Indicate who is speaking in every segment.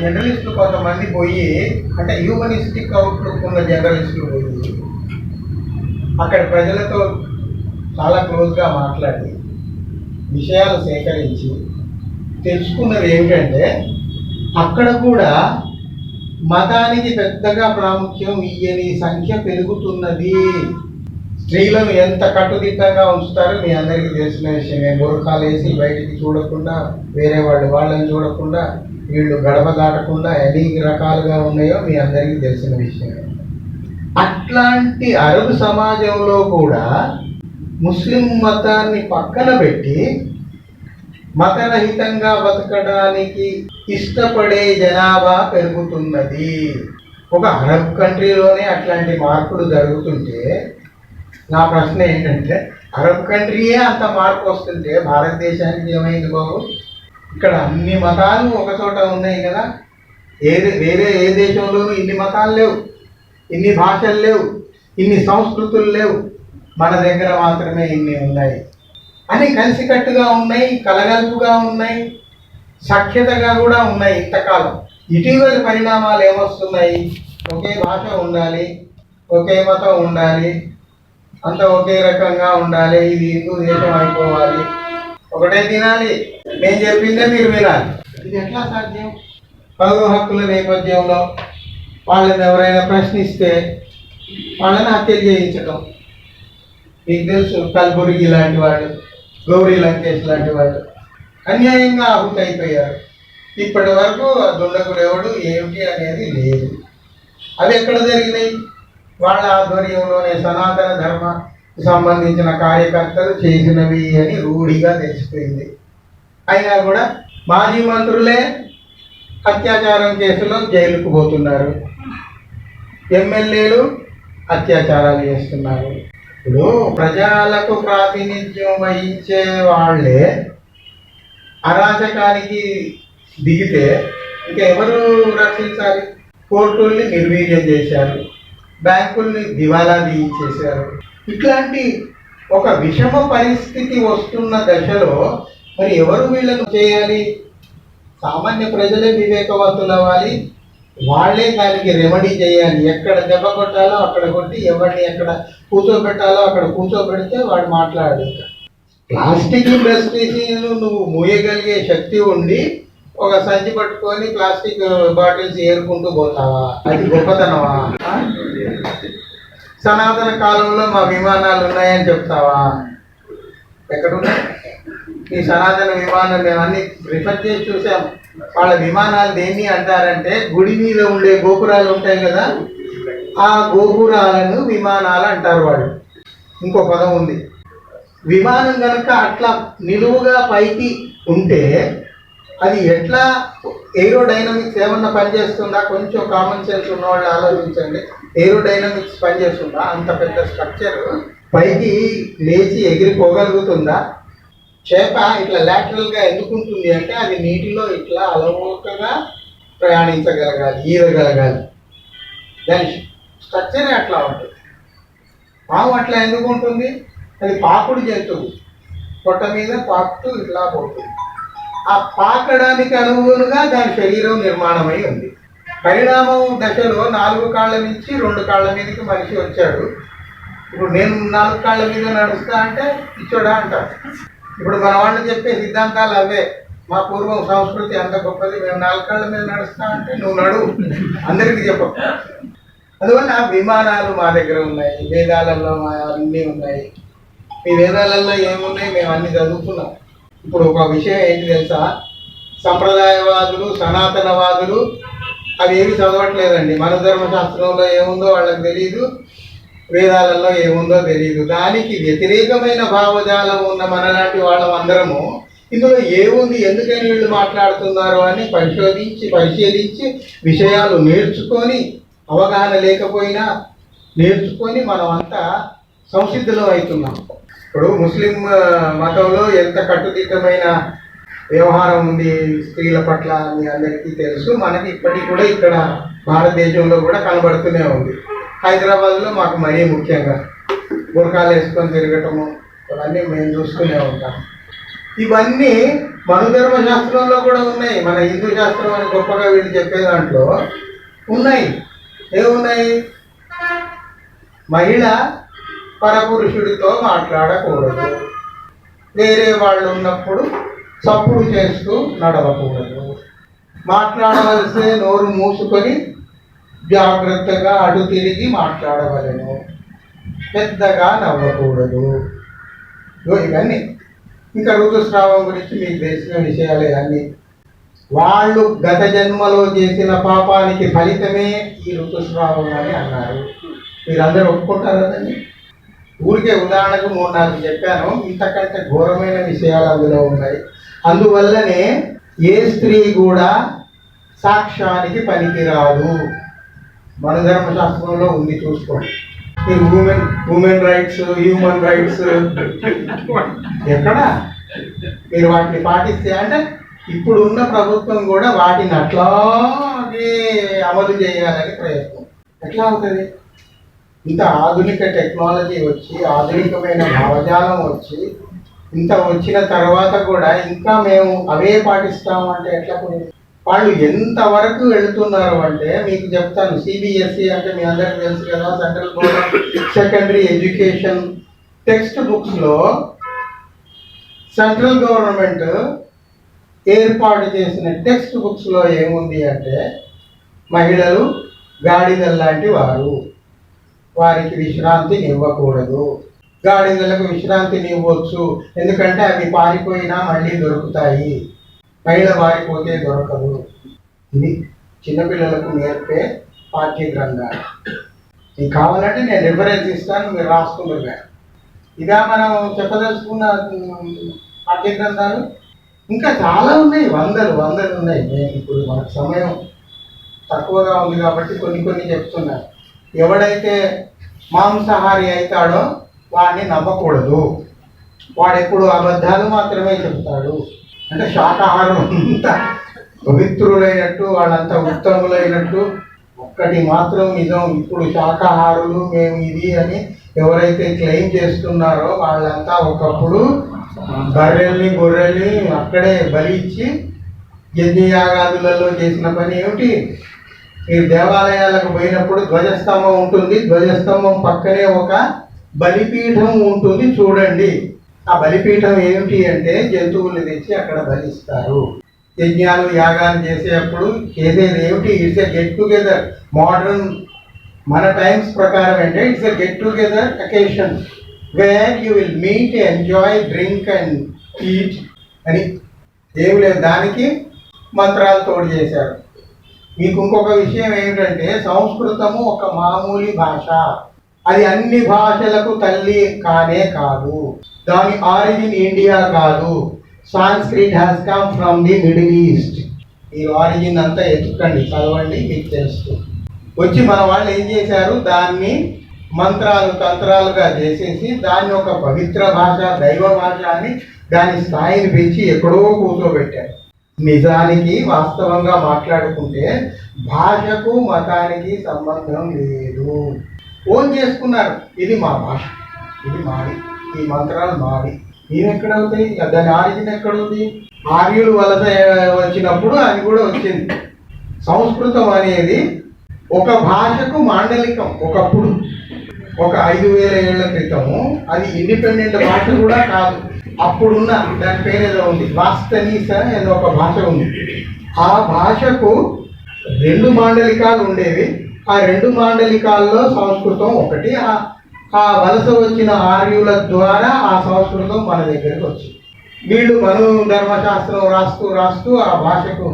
Speaker 1: జర్నలిస్టులు కొంతమంది పోయి, అంటే హ్యూమనిస్టిక్ అవుట్లుక్ ఉన్న జర్నలిస్టులు పోయి అక్కడ ప్రజలతో చాలా క్లోజ్గా మాట్లాడి విషయాలు సేకరించి తెలుసుకున్నది ఏమిటంటే, అక్కడ కూడా మతానికి పెద్దగా ప్రాముఖ్యం ఇయ్యని సంఖ్య పెరుగుతున్నది. స్త్రీలను ఎంత కట్టుదిట్టంగా ఉంచుతారో మీ అందరికీ తెలిసిన విషయమే. బురఖాలు వేసి బయటికి చూడకుండా, వేరే వాళ్ళని చూడకుండా, వీళ్ళు గడప దాటకుండా ఎన్ని రకాలుగా ఉన్నాయో మీ అందరికీ తెలిసిన విషయమే. అట్లాంటి అరబ్ సమాజంలో కూడా ముస్లిం మతాన్ని పక్కన పెట్టి మతరహితంగా బతకడానికి ఇష్టపడే జనాభా పెరుగుతున్నది. ఒక అరబ్ కంట్రీలోనే అట్లాంటి మార్పులు జరుగుతుంటే నా ప్రశ్న ఏంటంటే, అరబ్ కంట్రీయే అంత మార్పు వస్తుంటే భారతదేశానికి ఏమైంది బాబు? ఇక్కడ అన్ని మతాలు ఒక చోట ఉన్నాయి కదా. వేరే ఏ దేశంలోనూ ఇన్ని మతాలు లేవు, ఇన్ని భాషలు లేవు, ఇన్ని సంస్కృతులు లేవు. మన దగ్గర మాత్రమే ఇన్ని ఉన్నాయి. అని కలిసికట్టుగా ఉన్నాయి, కలగలుపుగా ఉన్నాయి, సఖ్యతగా కూడా ఉన్నాయి ఇంతకాలం. ఇటీవలి పరిణామాలు ఏమొస్తున్నాయి? ఒకే భాష ఉండాలి, ఒకే మతం ఉండాలి, అంత ఒకే రకంగా ఉండాలి, ఇది హిందూ దేశం అయిపోవాలి, ఒకటే తినాలి, నేను చెప్పిందే మీరు వినాలి. ఇది ఎట్లా సాధ్యం? పౌర హక్కుల నేపథ్యంలో వాళ్ళని ఎవరైనా ప్రశ్నిస్తే వాళ్ళని హత్యలు చేయించడం. మీకు తెలుసు, కల్బుర్గి లాంటి వాళ్ళు, గౌరీ లంకేష్ లాంటి వాళ్ళు అన్యాయంగా ఆహుతి అయిపోయారు. ఇప్పటి వరకు దుండగుడు ఎవడు ఏమిటి అనేది లేదు. అవి ఎక్కడ జరిగినాయి? వాళ్ళ ఆధ్వర్యంలోనే సనాతన ధర్మ సంబంధించిన కార్యకర్తలు చేసినవి అని రూఢిగా తెలిసిపోయింది. అయినా కూడా మాజీ మంత్రులే అత్యాచారం కేసులో జైలుకు పోతున్నారు, ఎమ్మెల్యేలు అత్యాచారాలు చేస్తున్నారు. ఇప్పుడు ప్రజలకు ప్రాతినిధ్యం వహించే వాళ్ళే అరాచకానికి దిగితే ఇంకా ఎవరు రక్షించాలి? కోర్టుల్ని నిర్వీర్యం చేశారు, బ్యాంకుల్ని దివాలా తీయించేశారు. ఇట్లాంటి ఒక విషమ పరిస్థితి వస్తున్న దశలో మరి ఎవరు వీళ్ళను చేయాలి? సామాన్య ప్రజలే వివేకవంతులు అవ్వాలి, వాళ్ళే దానికి రెమెడీ చేయాలి. ఎక్కడ దెబ్బ కొట్టాలో అక్కడ కొట్టి, ఎవరిని ఎక్కడ కూర్చోబెట్టాలో అక్కడ కూర్చోబెడితే వాడు మాట్లాడాలి. ప్లాస్టిక్ ఇండస్ట్రీస్ను నువ్వు మూయగలిగే శక్తి ఉండి ఒక సంచి పట్టుకొని ప్లాస్టిక్ బాటిల్స్ ఏరుకుంటూ పోతావా? అది గొప్పతనమా? సనాతన కాలంలో మా విమానాలు ఉన్నాయని చెప్తావా? ఎక్కడున్నాయి ఈ సనాతన విమానం? మేము అన్ని రిఫర్ చేసి చూసాం. వాళ్ళ విమానాలు దేన్ని అంటారంటే, గుడి మీద ఉండే గోపురాలు ఉంటాయి కదా, ఆ గోపురాలను విమానాలు అంటారు వాళ్ళు. ఇంకో పదం ఉంది. విమానం కనుక అట్లా నిలువుగా పైకి ఉంటే అది ఎట్లా ఏరోడైనమిక్స్ ఏమన్నా పనిచేస్తుందా? కొంచెం కామన్ సెన్స్ ఉన్న వాళ్ళు ఆలోచించండి. ఏరోడైనమిక్స్ పనిచేస్తుందా? అంత పెద్ద స్ట్రక్చర్ పైకి లేచి ఎగిరిపోగలుగుతుందా? చేప ఇట్లా లాటరల్గా ఎందుకుంటుంది అంటే అది నీటిలో ఇట్లా అలవోకగా ప్రయాణించగలగాలి, ఈదగలగాలి. దాని స్ట్రక్చరే అట్లా ఉంటుంది. పాము అట్లా ఎందుకు ఉంటుంది? అది పాకుడు జంతువు, పొట్ట మీద పాకుతూ ఇట్లా పోతుంది. ఆ పాకడానికి అనుగుణంగా దాని శరీరం నిర్మాణమై ఉంది. పరిణామం దశలో 4 కాళ్ళ నుంచి 2 కాళ్ళ మీదకి మనిషి వచ్చాడు. ఇప్పుడు నేను 4 కాళ్ళ మీద నడుస్తా అంటే పిచ్చోడా అంటారు. ఇప్పుడు మన వాళ్ళు చెప్పే సిద్ధాంతాలు అవే. మా పూర్వం సంస్కృతి అంత గొప్పది, మేము 4 కాళ్ళ మీద నడుస్తా అంటే నువ్వు నడువు, అందరికీ చెప్ప. అందువల్ల విమానాలు మా దగ్గర ఉన్నాయి, వేదాలలో మా అన్నీ ఉన్నాయి. మీ వేదాలలో ఏమున్నాయి? మేము అన్ని చదువుకున్నాం. ఇప్పుడు ఒక విషయం ఏంటి తెలుసా? సంప్రదాయవాదులు, సనాతనవాదులు అవి ఏమి చదవట్లేదండి. మన ధర్మశాస్త్రంలో ఏముందో వాళ్ళకి తెలియదు, వేదాలలో ఏముందో తెలియదు. దానికి వ్యతిరేకమైన భావజాలం ఉన్న మనలాంటి వాళ్ళమందరము ఇందులో ఏముంది, ఎందుకని వీళ్ళు మాట్లాడుతున్నారు అని పరిశీలించి విషయాలు నేర్చుకొని, అవగాహన లేకపోయినా నేర్చుకొని మనం అంతా సంసిద్ధులం అవుతున్నాం. ఇప్పుడు ముస్లిం మతంలో ఎంత కట్టుదిట్టమైన వ్యవహారం ఉంది స్త్రీల పట్ల మీ అందరికీ తెలుసు. మనకి ఇప్పటికి కూడా ఇక్కడ భారతదేశంలో కూడా కనబడుతూనే ఉంది. హైదరాబాద్లో మాకు మరీ ముఖ్యంగా బుర్ఖాలు వేసుకొని తిరగటము అవన్నీ మేము చూస్తూనే ఉంటాం. ఇవన్నీ మనుధర్మ శాస్త్రంలో కూడా ఉన్నాయి. మన హిందూ శాస్త్రం అని గొప్పగా వీళ్ళు చెప్పే దాంట్లో ఉన్నాయి. ఏమున్నాయి? మహిళ పరపురుషుడితో మాట్లాడకూడదు, వేరే వాళ్ళు ఉన్నప్పుడు చప్పుడు చేస్తూ నడవకూడదు, మాట్లాడవలసే నోరు మూసుకొని జాగ్రత్తగా అటు తిరిగి మాట్లాడవలను, పెద్దగా నవ్వకూడదు. ఇవన్నీ. ఇంకా ఋతుస్రావం గురించి మీకు తెలిసిన విషయాలే అన్నీ. వాళ్ళు గత జన్మలో చేసిన పాపానికి ఫలితమే ఈ ఋతుస్రావం అని అన్నారు. మీరందరూ ఒప్పుకుంటారు కదండి. ఊరికే ఉదాహరణకు 3-4 చెప్పాను, ఇంతకంటే ఘోరమైన విషయాలు అందులో ఉన్నాయి. అందువల్లనే ఏ స్త్రీ కూడా సాక్ష్యానికి పనికిరాదు. మన ధర్మశాస్త్రంలో ఉంది, చూసుకోండి. మీరు ఉమెన్ రైట్స్, హ్యూమన్ రైట్స్ ఎక్కడ మీరు వాటిని పాటిస్తే అంటే ఇప్పుడున్న ప్రభుత్వం కూడా వాటిని అట్లాగే అమలు చేయాలని ప్రయత్నం. ఎట్లా అవుతుంది? ఇంత ఆధునిక టెక్నాలజీ వచ్చి, ఆధునికమైన భావజాలం వచ్చి, ఇంత వచ్చిన తర్వాత కూడా ఇంకా మేము అవే పాటిస్తామంటే ఎట్లా? వాళ్ళు ఎంతవరకు వెళుతున్నారు అంటే మీకు చెప్తాను. సిబిఎస్ఈ అంటే మీ అందరికీ తెలుసు కదా, central board of secondary education text బుక్స్లో సెంట్రల్ గవర్నమెంట్ ఏర్పాటు చేసిన టెక్స్ట్ బుక్స్లో ఏముంది అంటే, మహిళలు గాడిదలు లాంటి వారు, వారికి విశ్రాంతిని ఇవ్వకూడదు. గాడిదలకు విశ్రాంతిని ఇవ్వచ్చు, ఎందుకంటే అవి పారిపోయినా మళ్ళీ దొరుకుతాయి, మహిళ పారిపోతే దొరకదు. ఇది చిన్నపిల్లలకు నేర్పే పాఠ్య గ్రంథాలు. మీకు కావాలంటే నేను రిఫరెన్స్ ఇస్తాను, మీరు రాసుకుంటున్నారు. ఇదా మనం చెప్పదలుచుకున్న పాఠ్య గ్రంథాలు. ఇంకా చాలా ఉన్నాయి, వందలు ఉన్నాయి. నేను ఇప్పుడు మనకు సమయం తక్కువగా ఉంది కాబట్టి కొన్ని చెప్తున్నాను. ఎవడైతే మాంసాహారి అవుతాడో వాడిని నమ్మకూడదు. వాడెప్పుడు అబద్ధాలు మాత్రమే చెప్తాడు. అంటే శాకాహారం అంతా పవిత్రులైనట్టు, వాళ్ళంతా ఉత్తములైనట్టు. ఒక్కటి మాత్రం నిజం, ఇప్పుడు శాకాహారులు మేము ఇది అని ఎవరైతే క్లెయిమ్ చేస్తున్నారో వాళ్ళంతా ఒకప్పుడు బర్రెల్ని గొర్రెల్ని అక్కడే బలి ఇచ్చి యజ్ఞయాగాదులలో చేసిన పని ఏమిటి? మీరు దేవాలయాలకు పోయినప్పుడు ధ్వజస్తంభం ఉంటుంది, ధ్వజస్తంభం పక్కనే ఒక బలిపీఠం ఉంటుంది, చూడండి. ఆ బలిపీఠం ఏమిటి అంటే జంతువుల్ని తెచ్చి అక్కడ బలిస్తారు. యజ్ఞాలు యాగాలు చేసేటప్పుడు చేసేది ఏమిటి? It's a get together. Modern మన టైమ్స్ ప్రకారం అంటే it's a get together occasion where you will meet, enjoy, drink and eat అని. ఏమి లేదు, దానికి మంత్రాలు తోడు చేశారు. మీకు ఇంకొక విషయం ఏమిటంటే, సంస్కృతము ఒక మామూలు భాష, అది అన్ని భాషలకు తల్లి కానే కాదు. దాని ఆరిజిన్ ఇండియా కాదు. Sanskrit has come from the middle east. ఈ ఆరిజిన్ అంతా ఎత్తుకండి, చదవండి, మీకు తెలుస్తుంది. వచ్చి మన వాళ్ళు ఏం చేశారు, దాన్ని మంత్రాలు తంత్రాలుగా చేసేసి దాన్ని ఒక పవిత్ర భాష, దైవ భాష అని దాని స్థాయిని పెంచి ఎక్కడో కూర్చోబెట్టారు. నిజానికి వాస్తవంగా మాట్లాడుకుంటే భాషకు మతానికి సంబంధం లేదు. ఓన్ చేసుకున్నారు, ఇది మా భాష, ఇది మాది, ఈ మంత్రాలు మాది. ఇవి ఎక్కడవుతాయి? దాని ఆరిజిన్ ఎక్కడుంది? ఆర్యులు వలస వచ్చినప్పుడు అది కూడా వచ్చింది. సంస్కృతం అనేది ఒక భాషకు మాండలికం. ఒకప్పుడు ఒక 5000 ఏళ్ల క్రితము అది ఇండిపెండెంట్ భాష కూడా కాదు. అప్పుడున్న దాని పేరేదో ఉంది, వాస్తనీస అనే ఒక భాష ఉంది. ఆ భాషకు 2 మాండలికాలు ఉండేవి. ఆ 2 మాండలికాల్లో సంస్కృతం ఒకటి. ఆ వలస వచ్చిన ఆర్యుల ద్వారా ఆ సంస్కృతం మన దగ్గరికి వచ్చింది. వీళ్ళు మను ధర్మశాస్త్రం రాస్తూ ఆ భాషకు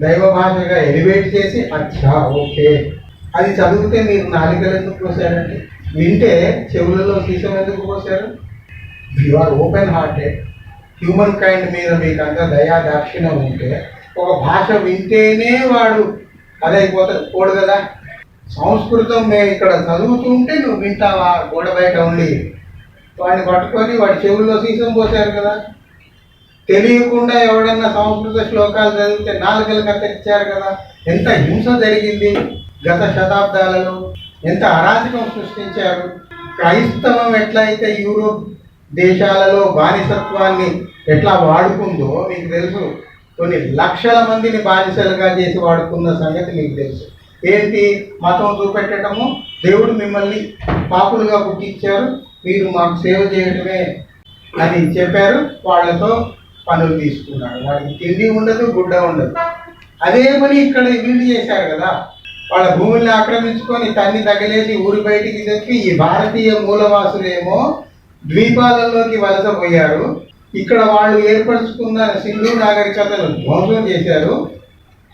Speaker 1: దైవ భాషగా ఎలివేట్ చేసి, అచ్చా ఓకే అది చదివితే మీరు నాలుకలు ఎందుకు పోసారండి? వింటే చెవులలో సీసం ఎందుకు పోసారు? You are open hearted. Human kind మీద మీకు అంత దయా దాక్షిణ్యం ఉంటే ఒక భాష వింటేనే వాడు అదైపోతాడు, పోడు కదా. సంస్కృతం మేము ఇక్కడ చదువుతుంటే నువ్వు వింటావా? గోడ బయట ఉండి వాడిని పట్టుకొని వాడి చెవుల్లో సీసం పోసారు కదా. తెలియకుండా ఎవడన్నా సంస్కృత శ్లోకాలు చదివితే నాలుకలు కత్తిరించారు కదా. ఎంత హింస జరిగింది గత శతాబ్దాలలో, ఎంత అరాచకం సృష్టించారు. క్రైస్తవం ఎట్లయితే యూరోప్ దేశాలలో బానిసత్వాన్ని ఎట్లా వాడుకుందో మీకు తెలుసు. కొన్ని లక్షల మందిని బానిసలుగా చేసి వాడుకున్న సంగతి మీకు తెలుసు. ఏంటి? మతం చూపెట్టడము, దేవుడు మిమ్మల్ని పాపులుగా పుట్టించారు, మీరు మాకు సేవ చేయడమే అని చెప్పారు. వాళ్ళతో పనులు తీసుకున్నాడు. వాడికి తిండి ఉండదు, గుడ్డ ఉండదు. అదే పని ఇక్కడ వీళ్ళు చేశారు కదా. వాళ్ళ భూముల్ని ఆక్రమించుకొని తన్ని తగిలేసి ఊరి బయటికి తెచ్చి ఈ భారతీయ మూలవాసులేమో ద్వీపాలలోకి వలసపోయారు. ఇక్కడ వాళ్ళు ఏర్పరచుకున్న సింధు నాగరికతను ధ్వంసం చేశారు,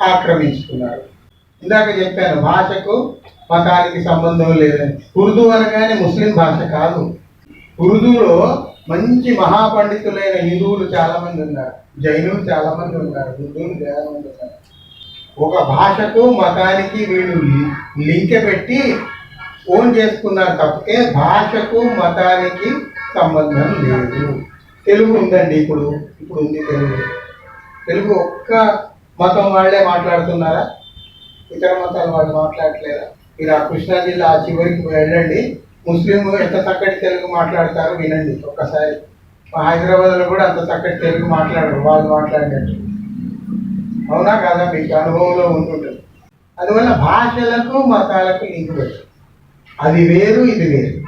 Speaker 1: ఆక్రమించుకున్నారు. ఇందాక చెప్పాను భాషకు మతానికి సంబంధం లేదని. ఉర్దూ అనగానే ముస్లిం భాష కాదు. ఉర్దూలో మంచి మహాపండితులైన హిందువులు చాలామంది ఉన్నారు, జైనులు చాలామంది ఉన్నారు, హిందువులు చాలామంది ఉన్నారు. ఒక భాషకు మతానికి వీళ్ళు లింక్ పెట్టి ఓన్ చేసుకున్నారు తప్పితే భాషకు మతానికి సంబంధం లేదు. తెలుగు ఉందండి, ఇప్పుడు ఉంది తెలుగు ఒక్క మతం వాళ్ళే మాట్లాడుతున్నారా? ఇతర మతాల వాళ్ళు మాట్లాడట్లేదా? మీరు ఆ కృష్ణా జిల్లా ఆ చివరికి వెళ్ళండి, ముస్లింలు ఎంత చక్కటి తెలుగు మాట్లాడతారో వినండి ఒక్కసారి. హైదరాబాద్లో కూడా అంత చక్కటి తెలుగు మాట్లాడరు వాళ్ళు మాట్లాడినట్టు. అవునా కదా? మీకు అనుభవంలో ఉంటుంటుంది. అందువల్ల భాషలకు మతాలకు లింక్ పెట్టు. అది వేరు, ఇది వేరు.